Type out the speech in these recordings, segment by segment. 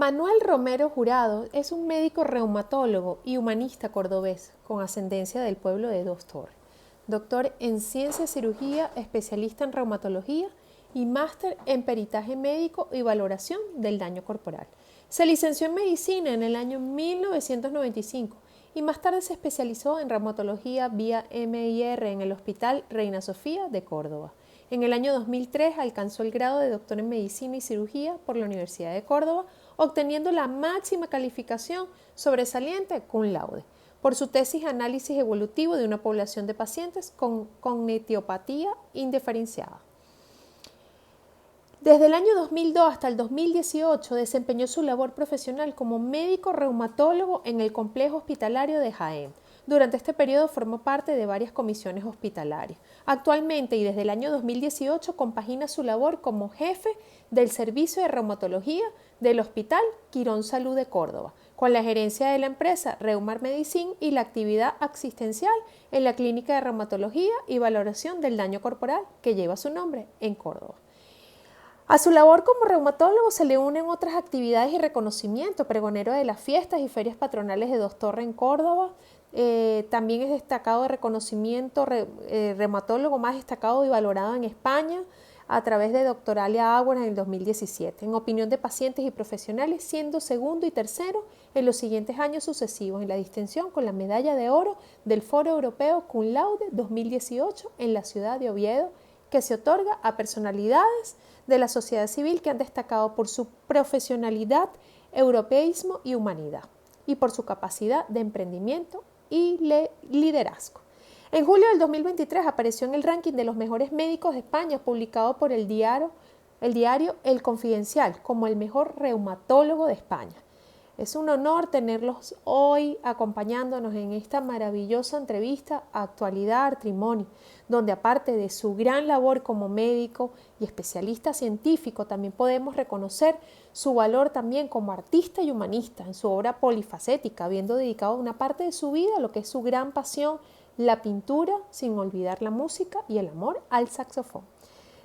Manuel Romero Jurado es un médico reumatólogo y humanista cordobés con ascendencia del pueblo de Dos Torres, doctor en ciencia cirugía, especialista en reumatología y máster en peritaje médico y valoración del daño corporal. Se licenció en medicina en el año 1995 y más tarde se especializó en reumatología vía MIR en el Hospital Reina Sofía de Córdoba. En el año 2003 alcanzó el grado de doctor en medicina y cirugía por la Universidad de Córdoba, obteniendo la máxima calificación sobresaliente cum laude por su tesis Análisis evolutivo de una población de pacientes con cognitiopatía indiferenciada. Desde el año 2002 hasta el 2018 desempeñó su labor profesional como médico reumatólogo en el complejo hospitalario de Jaén. Durante este periodo formó parte de varias comisiones hospitalarias. Actualmente y desde el año 2018 compagina su labor como jefe del servicio de reumatología del Hospital Quirón Salud de Córdoba, con la gerencia de la empresa Reumar Medicine y la actividad asistencial en la Clínica de Reumatología y Valoración del Daño Corporal que lleva su nombre en Córdoba. A su labor como reumatólogo se le unen otras actividades y reconocimiento, pregonero de las fiestas y ferias patronales de Dos Torres en Córdoba. También es destacado de reconocimiento, reumatólogo más destacado y valorado en España a través de Doctoralia Ágora en el 2017, en opinión de pacientes y profesionales, siendo segundo y tercero en los siguientes años sucesivos en la distinción con la medalla de oro del Foro Europeo Cum Laude 2018 en la ciudad de Oviedo, que se otorga a personalidades de la sociedad civil que han destacado por su profesionalidad, europeísmo y humanidad, y por su capacidad de emprendimiento y liderazgo. En julio del 2023 apareció en el ranking de los mejores médicos de España, publicado por el diario El Confidencial, como el mejor reumatólogo de España. Es un honor tenerlos hoy acompañándonos en esta maravillosa entrevista a Actualidad Artrimony, donde aparte de su gran labor como médico y especialista científico, también podemos reconocer su valor también como artista y humanista en su obra polifacética, habiendo dedicado una parte de su vida a lo que es su gran pasión, la pintura, sin olvidar la música y el amor al saxofón.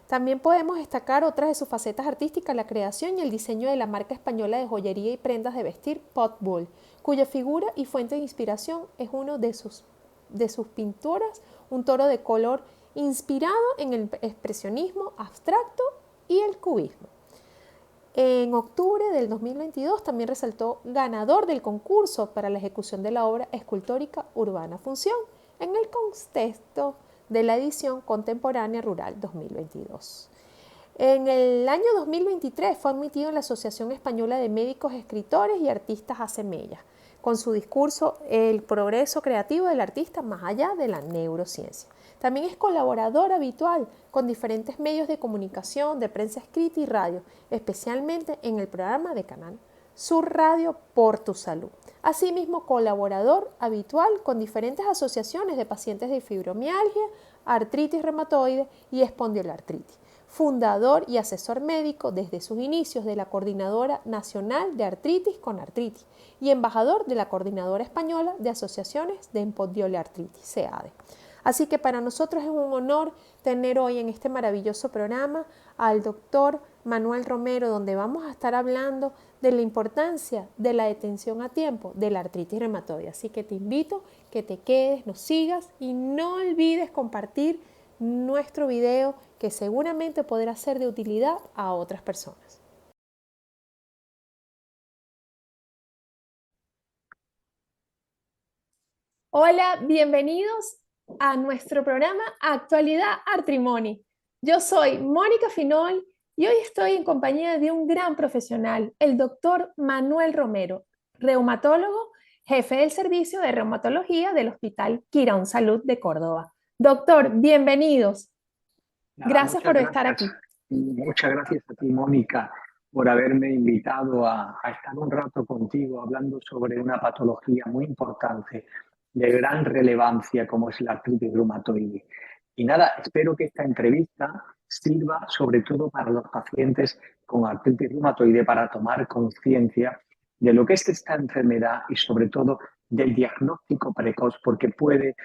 También podemos destacar otras de sus facetas artísticas, la creación y el diseño de la marca española de joyería y prendas de vestir Potbull, cuya figura y fuente de inspiración es uno de sus pinturas, un toro de color inspirado en el expresionismo abstracto y el cubismo. En octubre del 2022 también resaltó ganador del concurso para la ejecución de la obra escultórica Urbana Función en el contexto de la edición contemporánea rural 2022. En el año 2023 fue admitido en la Asociación Española de Médicos, Escritores y Artistas ACEMELLA, con su discurso El progreso creativo del artista más allá de la neurociencia. También es colaborador habitual con diferentes medios de comunicación, de prensa escrita y radio, especialmente en el programa de Canal Sur Radio Por Tu Salud. Asimismo, colaborador habitual con diferentes asociaciones de pacientes de fibromialgia, artritis reumatoide y espondiloartritis. Fundador y asesor médico desde sus inicios de la Coordinadora Nacional de Artritis con Artritis y embajador de la Coordinadora Española de Asociaciones de Espondiloartritis, CEADE. Así que para nosotros es un honor tener hoy en este maravilloso programa al doctor Manuel Romero, donde vamos a estar hablando de la importancia de la detención a tiempo de la artritis reumatoide. Así que te invito que te quedes, nos sigas y no olvides compartir nuestro video que seguramente podrá ser de utilidad a otras personas. Hola, bienvenidos a nuestro programa Actualidad Artrimony. Yo soy Mónica Finol y hoy estoy en compañía de un gran profesional, el doctor Manuel Romero, reumatólogo, jefe del servicio de reumatología del Hospital Quirón Salud de Córdoba. Doctor, bienvenidos. Nada, Gracias por estar aquí. muchas gracias a ti, Mónica, por haberme invitado a estar un rato contigo hablando sobre una patología muy importante, de gran relevancia, como es la artritis reumatoide. Y nada, espero que esta entrevista sirva sobre todo para los pacientes con artritis reumatoide para tomar conciencia de lo que es esta enfermedad y sobre todo del diagnóstico precoz, porque puede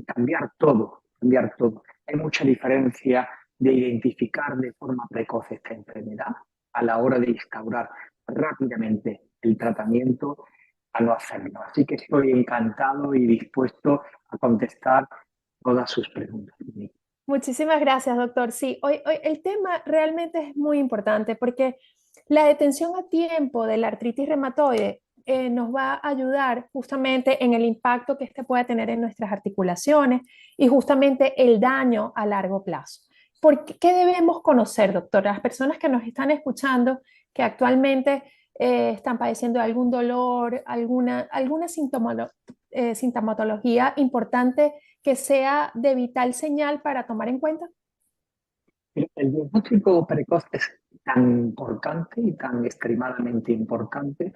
cambiar todo, cambiar todo. Hay mucha diferencia de identificar de forma precoz esta enfermedad a la hora de instaurar rápidamente el tratamiento a no hacerlo. Así que estoy encantado y dispuesto a contestar todas sus preguntas. Muchísimas gracias, doctor. Sí, hoy el tema realmente es muy importante porque la detención a tiempo de la artritis reumatoide nos va a ayudar justamente en el impacto que este puede tener en nuestras articulaciones y justamente el daño a largo plazo. ¿Qué debemos conocer, doctor? Las personas que nos están escuchando, que actualmente están padeciendo de algún dolor, alguna sintomatología importante que sea de vital señal para tomar en cuenta? El diagnóstico precoz es tan importante y tan extremadamente importante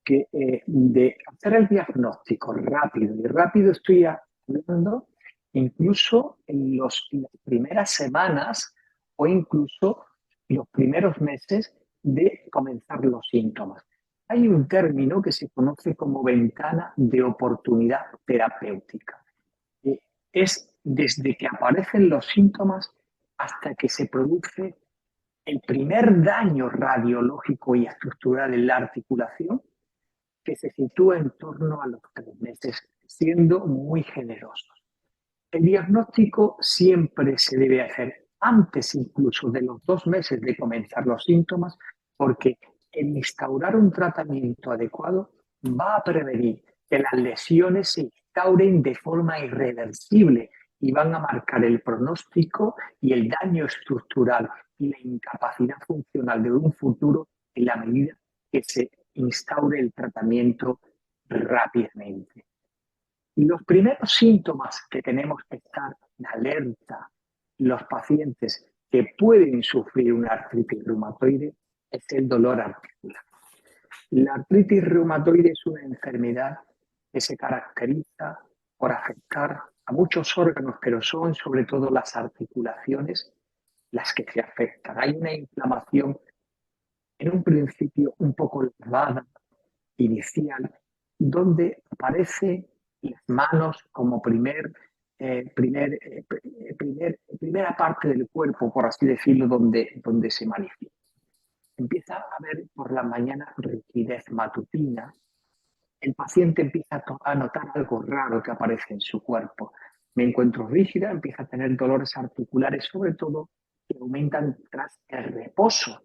que de hacer el diagnóstico rápido, y rápido estoy hablando incluso en las primeras semanas o incluso los primeros meses de comenzar los síntomas. Hay un término que se conoce como ventana de oportunidad terapéutica. Es desde que aparecen los síntomas hasta que se produce el primer daño radiológico y estructural en la articulación, que se sitúa en torno a los 3 meses, siendo muy generosos. El diagnóstico siempre se debe hacer antes incluso de los 2 meses de comenzar los síntomas, porque el instaurar un tratamiento adecuado va a prevenir que las lesiones se instauren de forma irreversible y van a marcar el pronóstico y el daño estructural y la incapacidad funcional de un futuro en la medida que se instaure el tratamiento rápidamente. Y los primeros síntomas que tenemos que estar en alerta los pacientes que pueden sufrir una artritis reumatoide es el dolor articular. La artritis reumatoide es una enfermedad que se caracteriza por afectar a muchos órganos, pero son sobre todo las articulaciones las que se afectan. Hay una inflamación en un principio un poco elevada, inicial, donde aparece las manos como primera parte del cuerpo, por así decirlo, donde se manifiesta. Empieza a haber por la mañana rigidez matutina, el paciente empieza a notar algo raro que aparece en su cuerpo. Me encuentro rígida, empieza a tener dolores articulares, sobre todo que aumentan tras el reposo.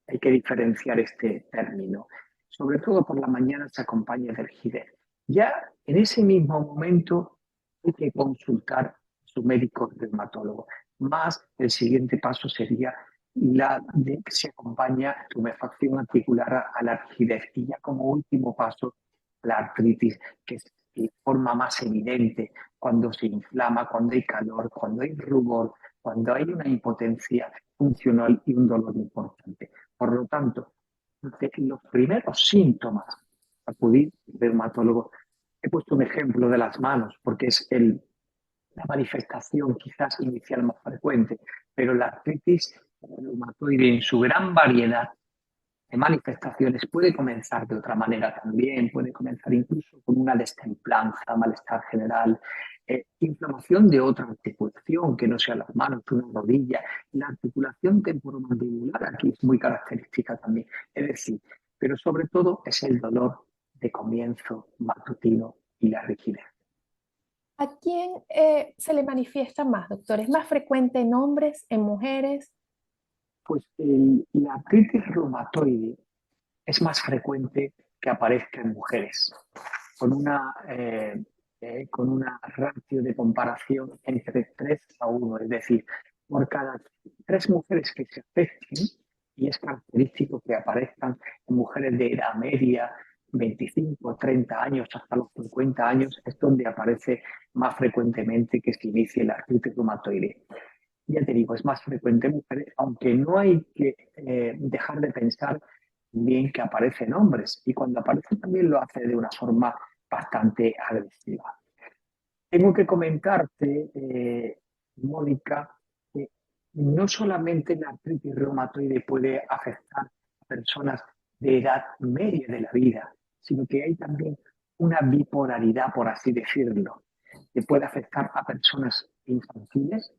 Hay que diferenciar este término. Sobre todo por la mañana se acompaña de rigidez. Ya en ese mismo momento hay que consultar a su médico reumatólogo. Más el siguiente paso sería la de que se acompaña tumefacción articular a la rigidez. Y ya como último paso, la artritis, que es la forma más evidente cuando se inflama, cuando hay calor, cuando hay rubor, cuando hay una impotencia funcional y un dolor importante. Por lo tanto, de los primeros síntomas, acudir al reumatólogo. He puesto un ejemplo de las manos porque es la manifestación quizás inicial más frecuente, pero la artritis reumatoide en su gran variedad de manifestaciones puede comenzar de otra manera también, puede comenzar incluso con una destemplanza, malestar general, inflamación de otra articulación que no sea las manos, una rodilla. La articulación temporomandibular aquí es muy característica también. Es decir, pero sobre todo es el dolor de comienzo matutino y la rigidez. ¿A quién se le manifiesta más, doctor? ¿Es más frecuente en hombres, en mujeres? Pues la artritis reumatoide es más frecuente que aparezca en mujeres, con una ratio de comparación entre 3 a 1, es decir, por cada 3 mujeres que se afecten, y es característico que aparezcan en mujeres de edad media, 25, 30 años, hasta los 50 años, es donde aparece más frecuentemente que se inicie la artritis reumatoide. Ya te digo, es más frecuente en mujeres, aunque no hay que dejar de pensar bien que aparecen hombres y cuando aparece también lo hace de una forma bastante agresiva. Tengo que comentarte, Mónica, que no solamente la artritis reumatoide puede afectar a personas de edad media de la vida, sino que hay también una bipolaridad, por así decirlo, que puede afectar a personas infantiles,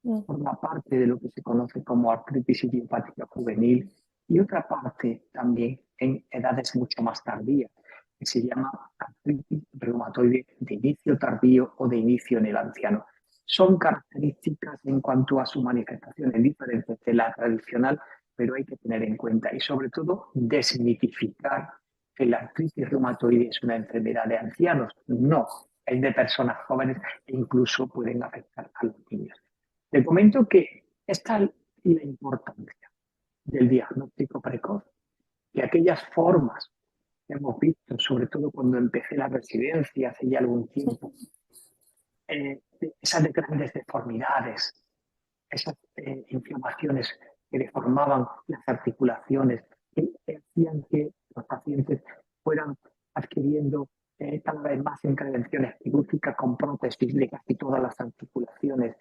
Mm. forma parte de lo que se conoce como artritis idiopática juvenil, y otra parte también en edades mucho más tardías, que se llama artritis reumatoide de inicio tardío o de inicio en el anciano. Son características en cuanto a su manifestaciones diferentes de la tradicional, pero hay que tener en cuenta y sobre todo desmitificar que la artritis reumatoide es una enfermedad de ancianos. No, es de personas jóvenes e incluso pueden afectar a los niños. Te comento que esta es la importancia del diagnóstico precoz, que aquellas formas que hemos visto, sobre todo cuando empecé la residencia hace ya algún tiempo, esas de grandes deformidades, esas inflamaciones que deformaban las articulaciones, que hacían que los pacientes fueran adquiriendo cada vez más intervenciones quirúrgicas con prótesis de casi todas las articulaciones.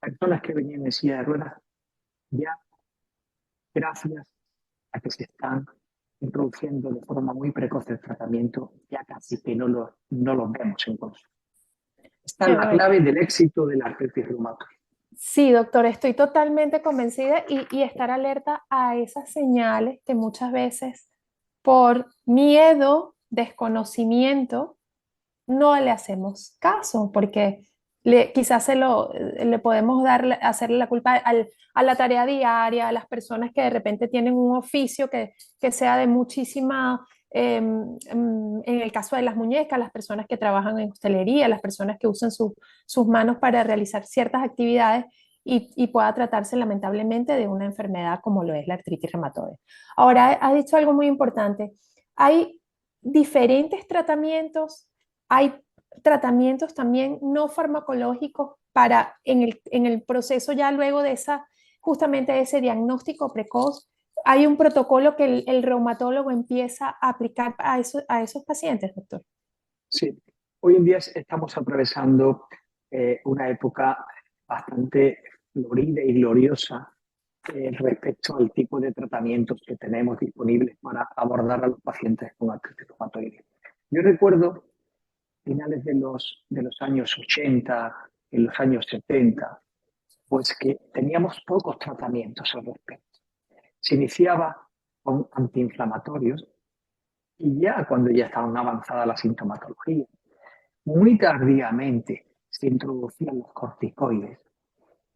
Personas que venían en silla de ruedas, ya gracias a que se están introduciendo de forma muy precoz el tratamiento, ya casi que no lo vemos en consulta. Esta es Qué la bueno. clave del éxito de la artritis reumatoide. Sí, doctor, estoy totalmente convencida y estar alerta a esas señales que muchas veces por miedo, desconocimiento, no le hacemos caso, porque quizás le podemos hacerle la culpa a la tarea diaria, a las personas que de repente tienen un oficio que sea de muchísima, en el caso de las muñecas, las personas que trabajan en hostelería, las personas que usan sus manos para realizar ciertas actividades y pueda tratarse lamentablemente de una enfermedad como lo es la artritis reumatoide. Ahora, has dicho algo muy importante. Hay diferentes tratamientos, hay tratamientos también no farmacológicos para en el proceso ya luego de justamente ese diagnóstico precoz. Hay un protocolo que el reumatólogo empieza a aplicar a esos pacientes, doctor. Sí, hoy en día estamos atravesando una época bastante florida y gloriosa respecto al tipo de tratamientos que tenemos disponibles para abordar a los pacientes con artritis reumatoide. Yo recuerdo finales de los años 80, en los años 70, pues que teníamos pocos tratamientos al respecto. Se iniciaba con antiinflamatorios y ya cuando ya estaban avanzada la sintomatología, muy tardíamente se introducían los corticoides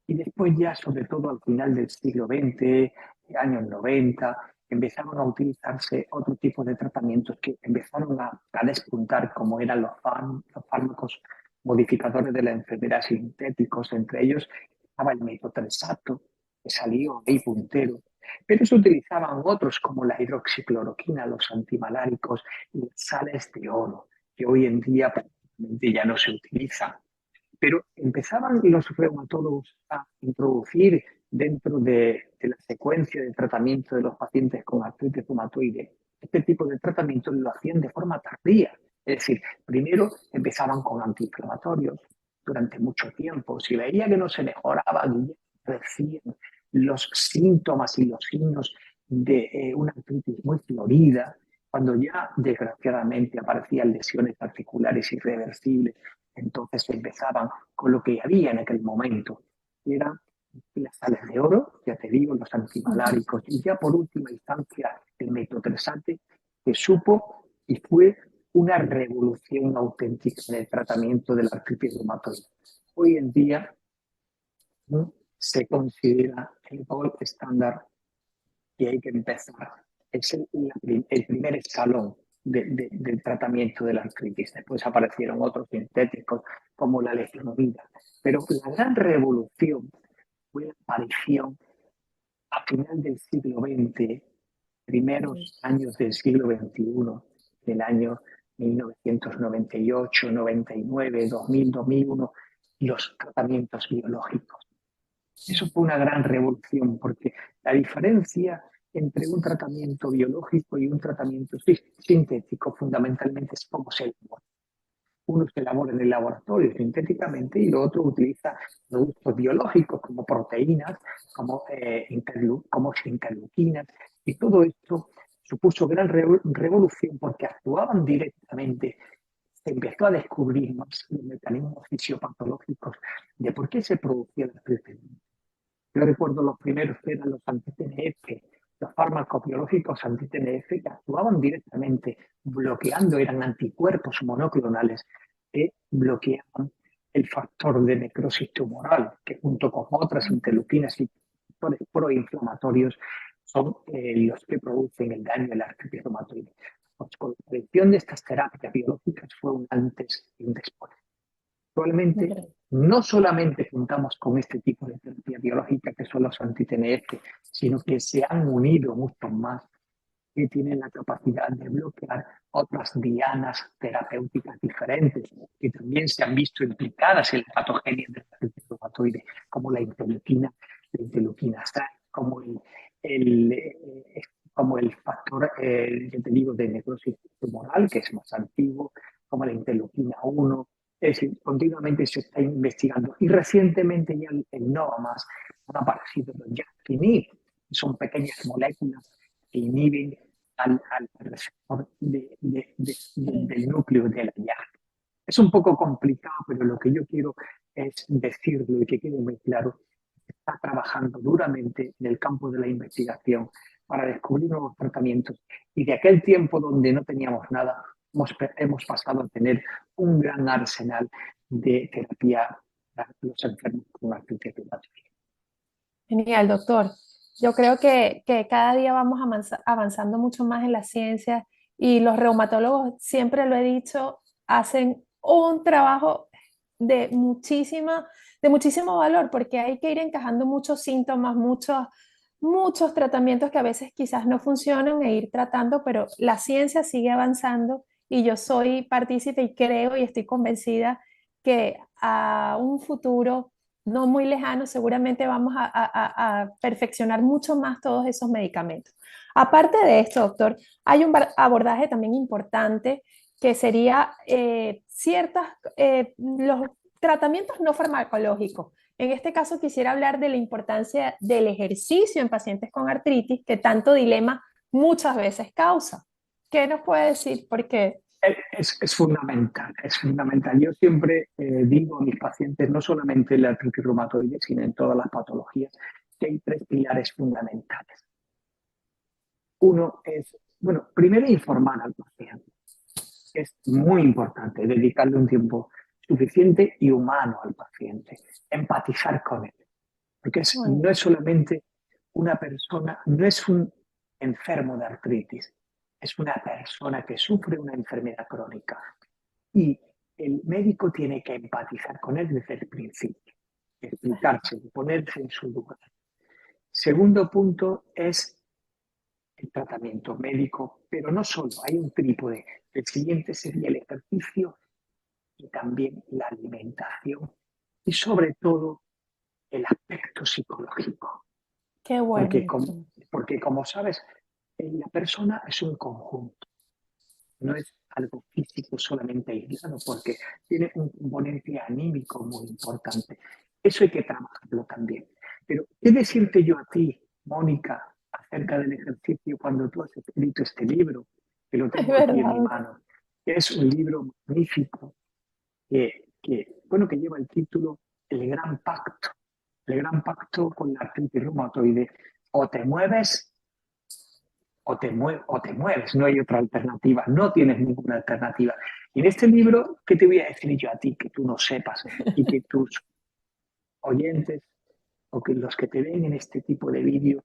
y después ya, sobre todo al final del siglo XX, años 90, empezaron a utilizarse otro tipo de tratamientos que empezaron a despuntar, como eran los fármacos modificadores de la enfermedad sintéticos. Entre ellos estaba el metotrexato, que salió ahí puntero, pero se utilizaban otros como la hidroxicloroquina, los antimaláricos y las sales de oro, que hoy en día prácticamente ya no se utilizan. Pero empezaban los reumatólogos a introducir dentro de la secuencia de tratamiento de los pacientes con artritis reumatoide. Este tipo de tratamiento lo hacían de forma tardía. Es decir, primero empezaban con antiinflamatorios durante mucho tiempo. Si veía que no se mejoraba, decían los síntomas y los signos de una artritis muy florida, cuando ya desgraciadamente aparecían lesiones articulares irreversibles, entonces empezaban con lo que había en aquel momento, que eran las sales de oro, ya te digo, los antimaláricos, y ya por última instancia el metotrexate, que supo y fue una revolución auténtica en el tratamiento de la artritis reumatoide. Hoy en día, ¿no?, se considera el gold estándar y hay que empezar. Es el primer escalón del tratamiento de la artritis. Después aparecieron otros sintéticos como la levodopa. Pero la gran revolución fue la aparición a final del siglo XX, primeros años del siglo XXI, del año 1998, 99, 2000, 2001, los tratamientos biológicos. Eso fue una gran revolución porque la diferencia entre un tratamiento biológico y un tratamiento sintético fundamentalmente es cómo se elabora. Uno se elabora en el laboratorio sintéticamente y lo otro utiliza productos biológicos como proteínas, como interleuquinas, y todo esto supuso gran revolución porque actuaban directamente. Se empezó a descubrir más los mecanismos fisiopatológicos de por qué se producía la artritis. Yo recuerdo los primeros que eran los anti-TNF, los fármacos biológicos anti-TNF que actuaban directamente, bloqueando, eran anticuerpos monoclonales que bloqueaban el factor de necrosis tumoral, que junto con otras interleuquinas y factores proinflamatorios son los que producen el daño en la artritis reumatoide. Pues con la aparición de estas terapias biológicas fue un antes y un después. Actualmente no solamente contamos con este tipo de terapia biológica que son los anti-TNF, sino que se han unido muchos más que tienen la capacidad de bloquear otras dianas terapéuticas diferentes, que también se han visto implicadas en la patogenia de la artritis reumatoide, como la interleuquina 6, el, eh, como el factor, yo te digo, de necrosis tumoral, que es más antiguo, como la interleuquina 1. Es decir, continuamente se está investigando. Y recientemente ya el NOVA+, han aparecido los JAK-inhib, que son pequeñas moléculas que inhiben al receptor del núcleo de la JAK. Es un poco complicado, pero lo que yo quiero es decirlo y que quede muy claro. Está trabajando duramente en el campo de la investigación para descubrir nuevos tratamientos. Y de aquel tiempo donde no teníamos nada, hemos pasado a tener un gran arsenal de terapia para los enfermos con artritis reumatoide. Genial, doctor. Yo creo que cada día vamos avanzando mucho más en la ciencia y los reumatólogos, siempre lo he dicho, hacen un trabajo de de muchísimo valor porque hay que ir encajando muchos síntomas, muchos tratamientos que a veces quizás no funcionan e ir tratando, pero la ciencia sigue avanzando y yo soy partícipe y creo y estoy convencida que a un futuro no muy lejano, seguramente vamos a perfeccionar mucho más todos esos medicamentos. Aparte de esto, doctor, hay un abordaje también importante que sería los tratamientos no farmacológicos. En este caso quisiera hablar de la importancia del ejercicio en pacientes con artritis, que tanto dilema muchas veces causa. ¿Qué nos puede decir? Porque Es fundamental, es fundamental. Yo siempre digo a mis pacientes, no solamente en la artritis reumatoide, sino en todas las patologías, que hay tres pilares fundamentales. Uno es, bueno, primero informar al paciente. Es muy importante dedicarle un tiempo suficiente y humano al paciente, empatizar con él, porque no es solamente una persona, no es un enfermo de artritis, es una persona que sufre una enfermedad crónica y el médico tiene que empatizar con él desde el principio, explicarse, ponerse en su lugar. Segundo punto es el tratamiento médico, pero no solo, hay un trípode. El siguiente sería el ejercicio y también la alimentación y sobre todo el aspecto psicológico. qué Porque bueno. como, porque como sabes, la persona es un conjunto, no es algo físico solamente aislado, porque tiene un componente anímico muy importante. Eso hay que trabajarlo también. Pero, ¿qué decirte yo a ti, Mónica, acerca del ejercicio cuando tú has escrito este libro, que lo Es tengo aquí en verdad, mi mano? Es un libro magnífico que lleva el título El Gran Pacto. El Gran Pacto con la artritis reumatoide. O te mueves o te mueves, no hay otra alternativa, no tienes ninguna alternativa. Y en este libro, ¿qué te voy a decir yo a ti que tú no sepas y que tus oyentes o que los que te ven en este tipo de vídeos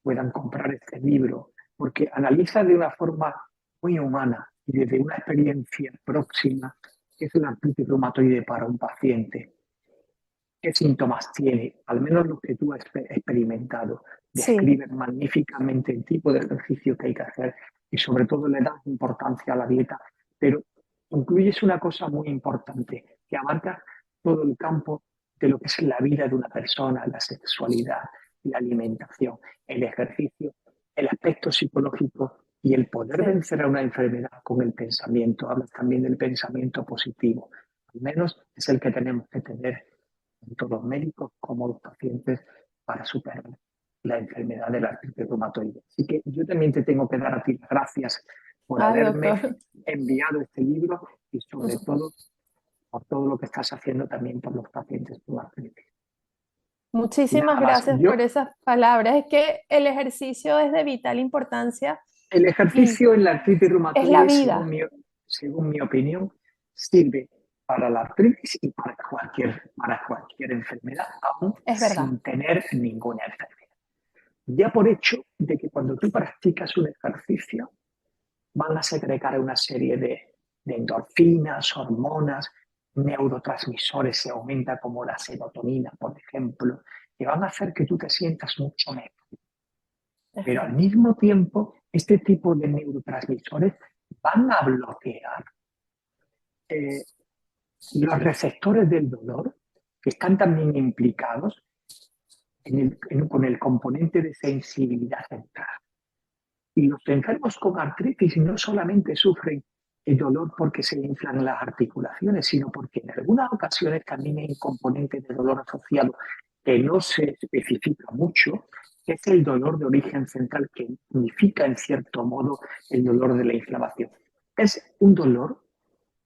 puedan comprar este libro? Porque analiza de una forma muy humana y desde una experiencia próxima qué es la artritis reumatoide para un paciente, qué síntomas tiene, al menos los que tú has experimentado. sí, Describe magníficamente el tipo de ejercicio que hay que hacer y sobre todo le das importancia a la dieta, pero incluyes una cosa muy importante que abarca todo el campo de lo que es la vida de una persona, la sexualidad, la alimentación, el ejercicio, el aspecto psicológico y el poder sí. vencer a una enfermedad con el pensamiento. Hablas también del pensamiento positivo. Al menos es el que tenemos que tener tanto los médicos como los pacientes para superar la enfermedad de la artritis reumatoide. Así que yo también te tengo que dar a ti las gracias por Ay, haberme doctor. enviado este libro y sobre todo por todo lo que estás haciendo también por los pacientes con artritis. Muchísimas Nada más. gracias por esas palabras. Es que el ejercicio es de vital importancia El y ejercicio en la artritis es la reumatoide, vida. según mi opinión, sirve para la artritis y para cualquier enfermedad, aún Es verdad. sin tener ninguna enfermedad. Ya por hecho de que cuando tú practicas un ejercicio, van a segregar una serie de endorfinas, hormonas, neurotransmisores, se aumenta como la serotonina, por ejemplo, que van a hacer que tú te sientas mucho mejor. Es Pero al verdad. mismo tiempo, este tipo de neurotransmisores van a bloquear eh, los receptores del dolor, que están también implicados con el componente de sensibilidad central. Y los enfermos con artritis no solamente sufren el dolor porque se le inflan las articulaciones, sino porque en algunas ocasiones también hay un componente de dolor asociado que no se especifica mucho, que es el dolor de origen central, que significa en cierto modo el dolor de la inflamación. Es un dolor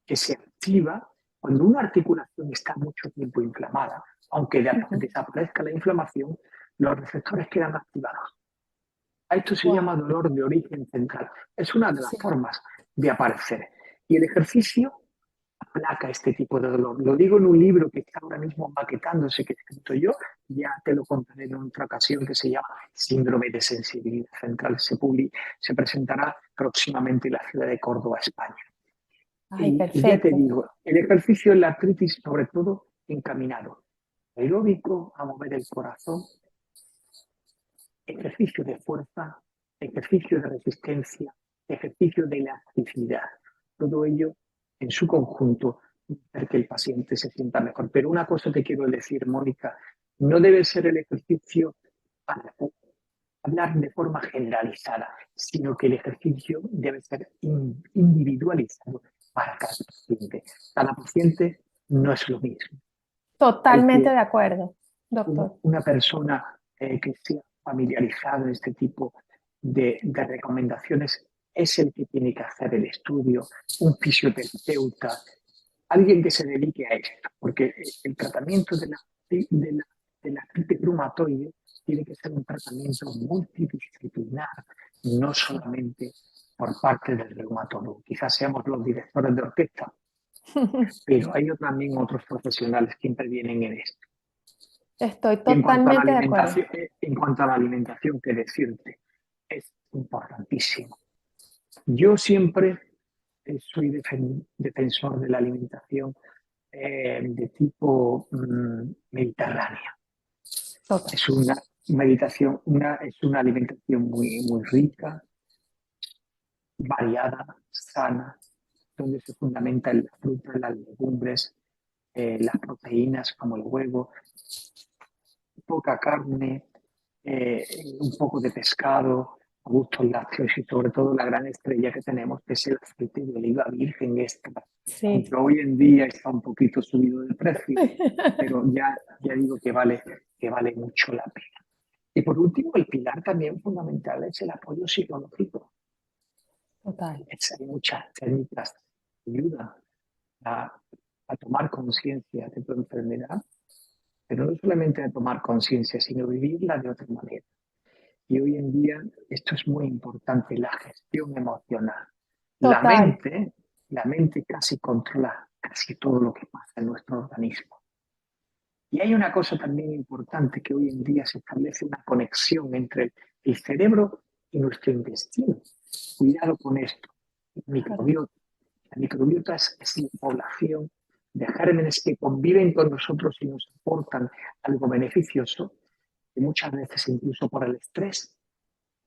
que se activa cuando una articulación está mucho tiempo inflamada. Aunque desaparezca la inflamación, los receptores quedan activados. A esto se llama Wow. dolor de origen central. Es una de las Sí. formas de aparecer. Y el ejercicio aplaca este tipo de dolor. Lo digo en un libro que está ahora mismo maquetándose, que he escrito yo, ya te lo contaré en otra ocasión, que se llama Síndrome de Sensibilidad Central. Se presentará próximamente en la ciudad de Córdoba, España. Ay, Y ya te perfecto. digo, el ejercicio en la artritis, sobre todo encaminado aeróbico, a mover el corazón, ejercicio de fuerza, ejercicio de resistencia, ejercicio de elasticidad. Todo ello en su conjunto hacer que el paciente se sienta mejor. Pero una cosa te quiero decir, Mónica, no debe ser el ejercicio para hablar de forma generalizada, sino que el ejercicio debe ser individualizado para cada paciente. Cada paciente no es lo mismo. Hay Totalmente que de acuerdo, doctor. una persona que sea familiarizado en este tipo de recomendaciones es el que tiene que hacer el estudio, un fisioterapeuta, alguien que se dedique a esto, porque el tratamiento de la artritis reumatoide tiene que ser un tratamiento multidisciplinar, no solamente por parte del reumatólogo. Quizás seamos los directores de orquesta, pero hay también otros profesionales que intervienen en esto. Estoy Y totalmente de acuerdo. en cuanto a la alimentación, que decirte, es importantísimo. Yo siempre soy defensor de la alimentación de tipo mediterránea. Total. Es una es una alimentación muy rica, variada, sana, donde se fundamenta en las frutas, las legumbres, las proteínas como el huevo, poca carne, un poco de pescado, gustos lácteos y sobre todo la gran estrella que tenemos, que es el aceite de oliva virgen extra. Sí. Aunque hoy en día está un poquito subido de precio, pero ya digo que vale mucho la pena. Y por último, el pilar también fundamental es el apoyo psicológico. Total. Hay muchas técnicas que ayudan a, a tomar conciencia de tu enfermedad, pero no solamente a tomar conciencia, sino vivirla de otra manera. Y hoy en día esto es muy importante, la gestión emocional. La Total. mente, la mente casi controla casi todo lo que pasa en nuestro organismo. Y hay una cosa también importante, que hoy en día se establece una conexión entre el cerebro y nuestro intestino. Cuidado con esto. El microbiota. La microbiota es la población de gérmenes que conviven con nosotros y nos aportan algo beneficioso, que muchas veces incluso por el estrés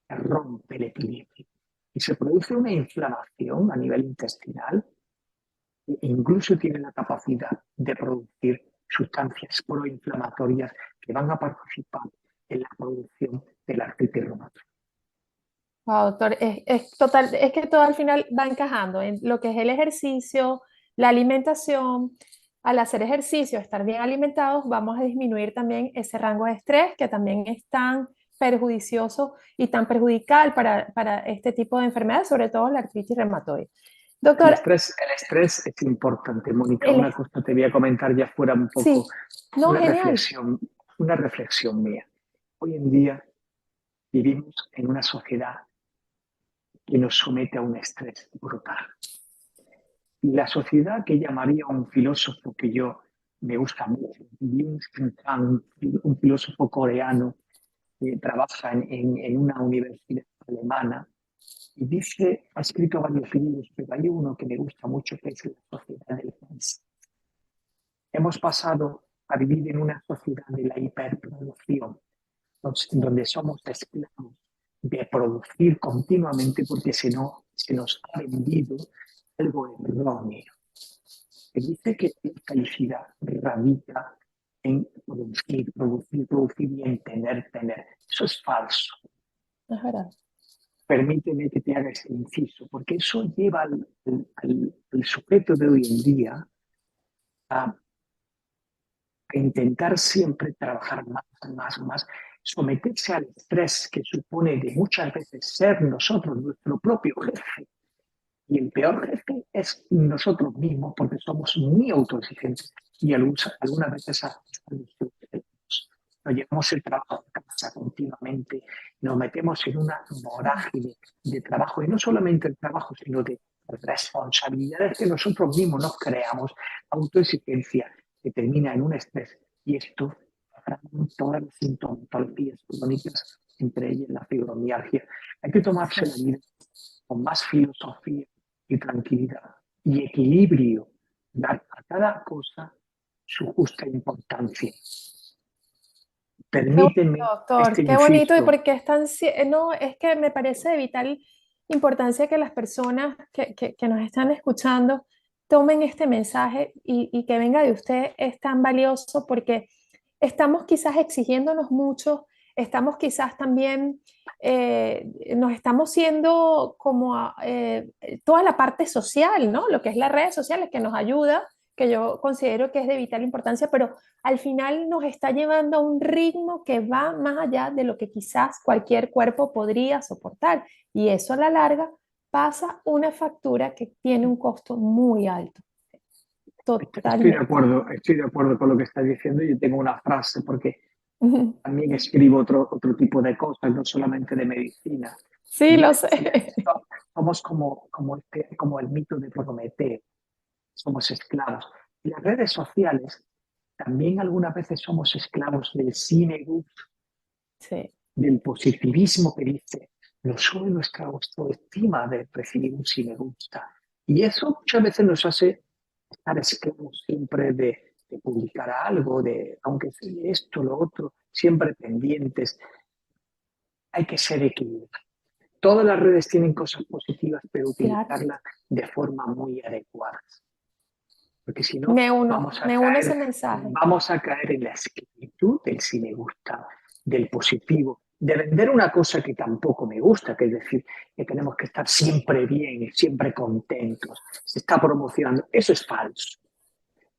rompe el equilibrio. Y se produce una inflamación a nivel intestinal e incluso tiene la capacidad de producir sustancias proinflamatorias que van a participar en la producción de la artritis reumatoide. Wow, doctor, total, es que todo al final va encajando en lo que es el ejercicio, la alimentación. Al hacer ejercicio, estar bien alimentados, vamos a disminuir también ese rango de estrés que también es tan perjudicioso y tan perjudicial para este tipo de enfermedades, sobre todo la artritis reumatoide. Doctor, El estrés es importante, Mónica. el, Una cosa te voy a comentar ya fuera un poco, sí, no, una genial. reflexión. una reflexión mía. Hoy en día vivimos en una sociedad que nos somete a un estrés brutal. Y la sociedad que llamaría un filósofo que yo me gusta mucho, Byung-Chul Han, un filósofo coreano que trabaja en una universidad alemana, y dice, ha escrito varios libros, pero hay uno que me gusta mucho que es La sociedad del cansancio. Hemos pasado a vivir en una sociedad de la hiperproducción, donde somos esclavos de producir continuamente porque se nos ha vendido algo erróneo, que dice que la felicidad radica en producir, producir, producir y en tener, tener. Eso es falso. Es verdad. Permíteme que te haga ese inciso, porque eso lleva al sujeto de hoy en día a intentar siempre trabajar más, más, más, someterse al estrés que supone de muchas veces ser nosotros nuestro propio jefe. Y el peor jefe es nosotros mismos porque somos muy autoexigentes y algunas veces nos llevamos el trabajo a casa continuamente, nos metemos en una vorágine de trabajo y no solamente el trabajo, sino de responsabilidades que nosotros mismos nos creamos, autoexigencia que termina en un estrés y esto todas las sintomatologías crónicas, entre ellas la fibromialgia. Hay que tomarse la vida con más filosofía y tranquilidad y equilibrio, dar a cada cosa su justa importancia. Qué bonito, Permíteme este doctor, qué bonito, y inciso. porque es tan, no, es que me parece de vital importancia que las personas que nos están escuchando tomen este mensaje y que venga de usted es tan valioso porque estamos quizás exigiéndonos mucho, estamos quizás también, nos estamos siendo como toda la parte social, ¿no? Lo que es las redes sociales que nos ayuda, que yo considero que es de vital importancia, pero al final nos está llevando a un ritmo que va más allá de lo que quizás cualquier cuerpo podría soportar. Y eso a la larga pasa una factura que tiene un costo muy alto. Totalmente. Estoy de acuerdo con lo que estás diciendo. Yo tengo una frase porque también escribo otro tipo de cosas, no solamente de medicina. Sí, Y lo es, sé. somos como el mito de Prometeo, somos esclavos. Y las redes sociales también algunas veces somos esclavos del cine, Sí, del positivismo que dice, nos sube nuestra autoestima de recibir un sí me gusta. Y eso muchas veces nos hace estar esclavos siempre de publicar algo, de aunque sea esto, lo otro, siempre pendientes. Hay que ser equilibrados. Todas las redes tienen cosas positivas, pero claro. utilizarlas de forma muy adecuada. Porque si no, Me uno a ese mensaje. vamos a caer en la esclavitud del sí me gusta, del positivo, de vender una cosa que tampoco me gusta, que es decir, que tenemos que estar siempre bien, siempre contentos. Se está promocionando. Eso es falso.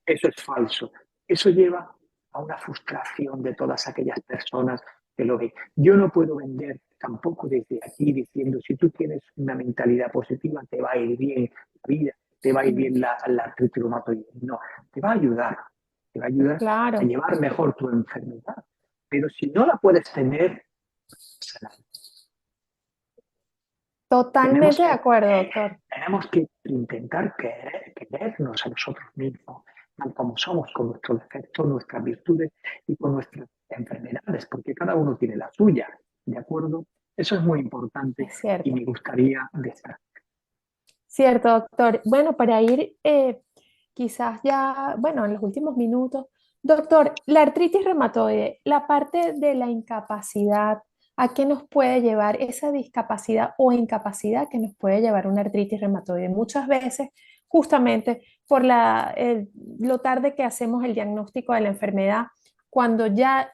Eso es falso. Eso lleva a una frustración de todas aquellas personas que lo ven. Yo no puedo vender tampoco desde aquí diciendo, si tú tienes una mentalidad positiva, te va a ir bien la vida, te va a ir bien la artritis reumatoide. No, te va a ayudar a Claro, llevar mejor tu enfermedad. Pero si no la puedes tener, tenemos totalmente de que, acuerdo, doctor. tenemos que intentar querernos a nosotros mismos, tal como somos, con nuestros defectos, nuestras virtudes y con nuestras enfermedades, porque cada uno tiene la suya, ¿de acuerdo? Eso es muy importante Es y cierto. me gustaría destacar. Cierto, doctor. Bueno, para ir quizás ya, bueno, en los últimos minutos, doctor, la artritis reumatoide, la parte de la incapacidad, ¿a qué nos puede llevar esa discapacidad o incapacidad que nos puede llevar una artritis reumatoide? Muchas veces, justamente por lo tarde que hacemos el diagnóstico de la enfermedad, cuando ya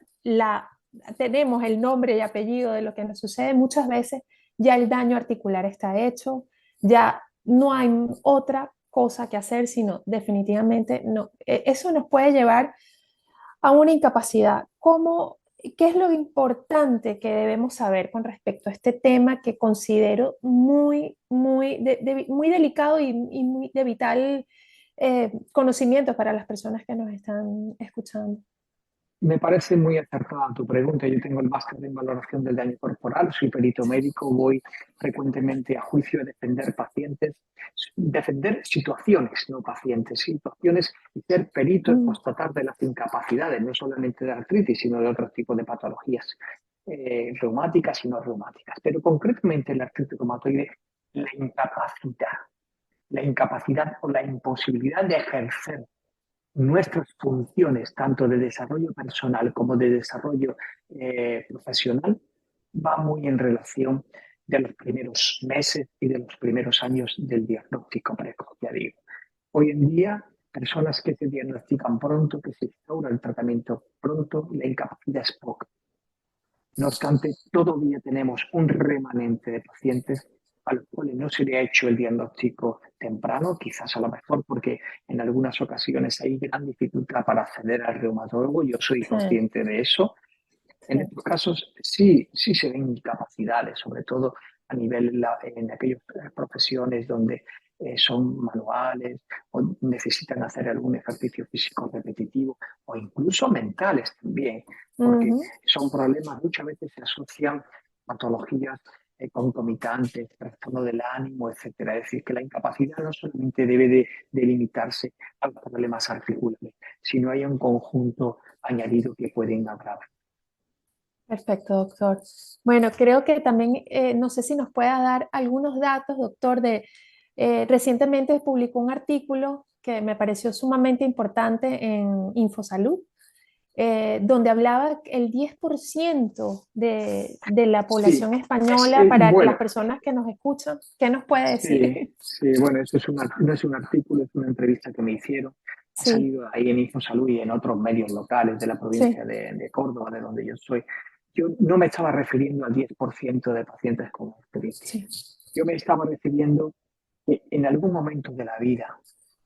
tenemos el nombre y apellido de lo que nos sucede, muchas veces ya el daño articular está hecho, ya no hay otra cosa que hacer, sino definitivamente no. Eso nos puede llevar a una incapacidad. ¿Qué es lo importante que debemos saber con respecto a este tema que considero muy delicado y muy de vital conocimiento para las personas que nos están escuchando? Me parece muy acertada tu pregunta. Yo tengo el máster en valoración del daño corporal, soy perito médico, voy frecuentemente a juicio a defender pacientes, defender situaciones, no pacientes, situaciones y ser perito en Mm, constatar de las incapacidades, no solamente de artritis, sino de otros tipos de patologías reumáticas y no reumáticas. Pero concretamente la artritis reumatoide, la incapacidad, la incapacidad o la imposibilidad de ejercer nuestras funciones, tanto de desarrollo personal como de desarrollo profesional, va muy en relación de los primeros meses y de los primeros años del diagnóstico precoz, ya digo. Hoy en día, personas que se diagnostican pronto, que se instaura el tratamiento pronto, la incapacidad es poca. No obstante, todavía tenemos un remanente de pacientes a los cuales no se le ha hecho el diagnóstico temprano, quizás a lo mejor porque en algunas ocasiones hay gran dificultad para acceder al reumatólogo, yo soy sí, consciente de eso. En sí. estos casos sí se ven incapacidades, sobre todo a nivel en aquellas profesiones donde son manuales o necesitan hacer algún ejercicio físico repetitivo o incluso mentales también, porque Ujú. son problemas, muchas veces se asocian patologías concomitantes, trastorno del ánimo, etcétera. Es decir, que la incapacidad no solamente debe de limitarse a los problemas articulares, sino hay un conjunto añadido que pueden agravar. Perfecto, doctor. Bueno, creo que también, no sé si nos pueda dar algunos datos, doctor, recientemente publicó un artículo que me pareció sumamente importante en Infosalud, donde hablaba que el 10% de la Sí, población española, para las bueno, personas que nos escuchan, ¿qué nos puede sí, decir? sí, bueno, eso es no es un artículo, es una entrevista que me hicieron. Ha Sí, salido ahí en Infosalud y en otros medios locales de la provincia sí, de Córdoba, de donde yo soy. Yo no me estaba refiriendo al 10% de pacientes con artritis. sí. Yo me estaba refiriendo que en algún momento de la vida,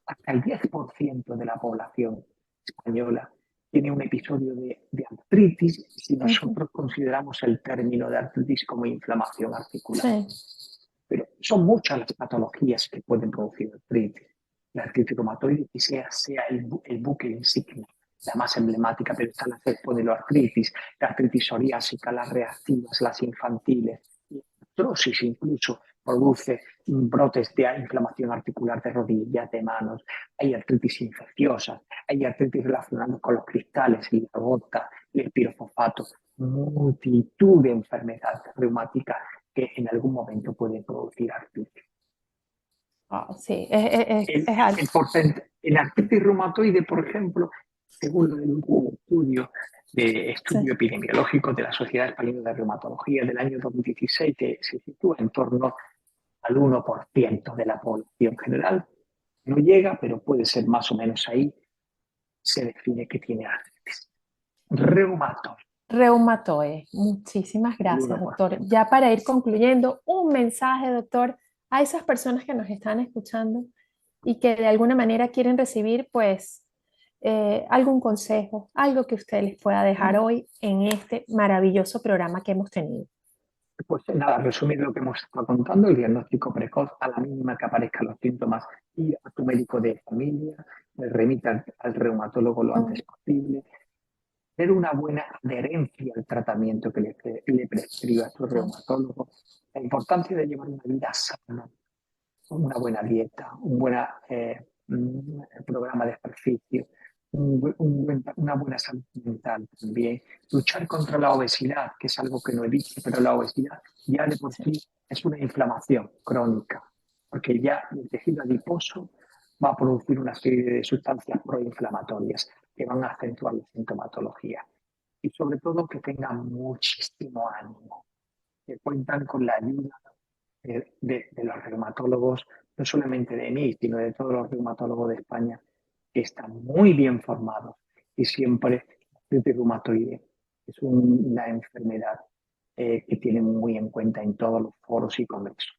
hasta el 10% de la población española tiene un episodio de artritis si Ujú. nosotros consideramos el término de artritis como inflamación articular. Sí, Pero son muchas las patologías que pueden producir artritis. La artritis reumatoide quizás sea el buque insignia, la más emblemática, pero están las espondiloartritis, la artritis psoriásica, las reactivas, las infantiles. La artrosis incluso produce brotes de inflamación articular de rodillas, de manos. Hay artritis infecciosas, hay artritis relacionadas con los cristales, la gota, el pirofosfato, multitud de enfermedades reumáticas que en algún momento pueden producir artritis. ah, sí, es algo. El artritis reumatoide, por ejemplo, según el último Sí, estudio epidemiológico de la Sociedad Española de Reumatología del año 2016, que se sitúa en torno al 1% de la población general, no llega, pero puede ser más o menos ahí, se define que tiene artritis. Reumatoide, reumatoide. Muchísimas el gracias, doctor. 1%. Ya para ir concluyendo, un mensaje, doctor, a esas personas que nos están escuchando y que de alguna manera quieren recibir, pues, algún consejo, algo que usted les pueda dejar hoy en este maravilloso programa que hemos tenido. Pues nada, resumir lo que hemos estado contando, el diagnóstico precoz a la mínima que aparezcan los síntomas, ir a tu médico de familia, remita al reumatólogo lo antes Mm, posible, tener una buena adherencia al tratamiento que le prescriba a tu sí, reumatólogo, la importancia de llevar una vida sana, una buena dieta, un buen programa de ejercicio, una buena salud mental también, luchar contra la obesidad, que es algo que no he dicho, pero la obesidad ya de por sí. sí es una inflamación crónica, porque ya el tejido adiposo va a producir una serie de sustancias proinflamatorias que van a acentuar la sintomatología. Y sobre todo que tengan muchísimo ánimo, que cuentan con la ayuda de los reumatólogos, no solamente de mí, sino de todos los reumatólogos de España, que están muy bien formados y siempre el reumatoide es una enfermedad que tienen muy en cuenta en todos los foros y congresos.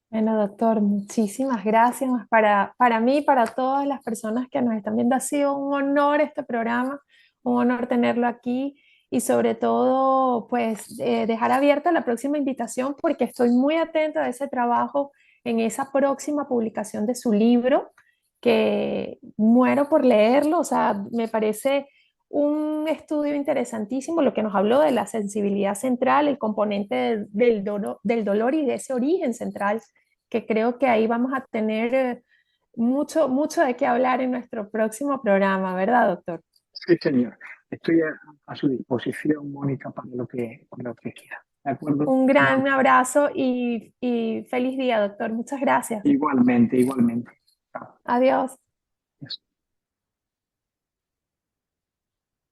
Bueno, doctor, muchísimas gracias. Para mí, para todas las personas que nos están viendo, ha sido un honor este programa, un honor tenerlo aquí y sobre todo, pues, dejar abierta la próxima invitación porque estoy muy atenta a ese trabajo en esa próxima publicación de su libro, que muero por leerlo. O sea, me parece un estudio interesantísimo, lo que nos habló de la sensibilidad central, el componente del dolor y de ese origen central, que creo que ahí vamos a tener mucho, mucho de qué hablar en nuestro próximo programa, ¿verdad, doctor? Sí, señor. Estoy a su disposición, Mónica, para lo que quiera. ¿De acuerdo? Un gran abrazo y feliz día, doctor. Muchas gracias. Igualmente, igualmente. Chao. Adiós. Yes.